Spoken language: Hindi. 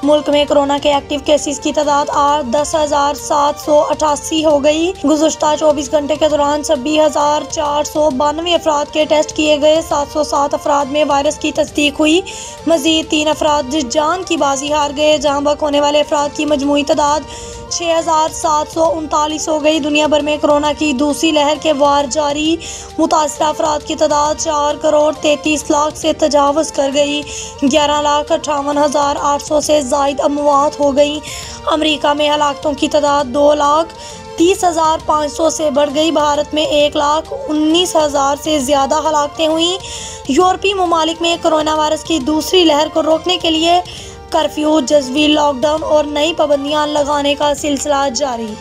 मुल्क में कोरोना के एक्टिव केसेस की तादाद 10,788 हो गई। गुज़श्ता 24 घंटे के दौरान 26,492 अफराद के टेस्ट किए गए। 707 अफराद में वायरस की तस्दीक हुई। मजीद 3 अफराद जान की बाजी हार गए। जहाँ बक होने वाले अफराद की मजमूई तादाद 6,739 हो गई। दुनिया भर में कोरोना की दूसरी लहर के वार जारी। मुतासरा अफराद की तादाद 4,33,00,000 से तजावज़ कर गई। 11,58,800 से ज़ायद अमवात हो गई। अमरीका में हलाकतों की तादाद 2,30,500 से बढ़ गई। भारत में 1,19,000 से ज़्यादा हलाकतें हुई। यूरोपीय ममालिक में कोरोना वायरस की दूसरी लहर को रोकने के लिए कर्फ्यू, जज़वी लॉकडाउन और नई पाबंदियां लगाने का सिलसिला जारी।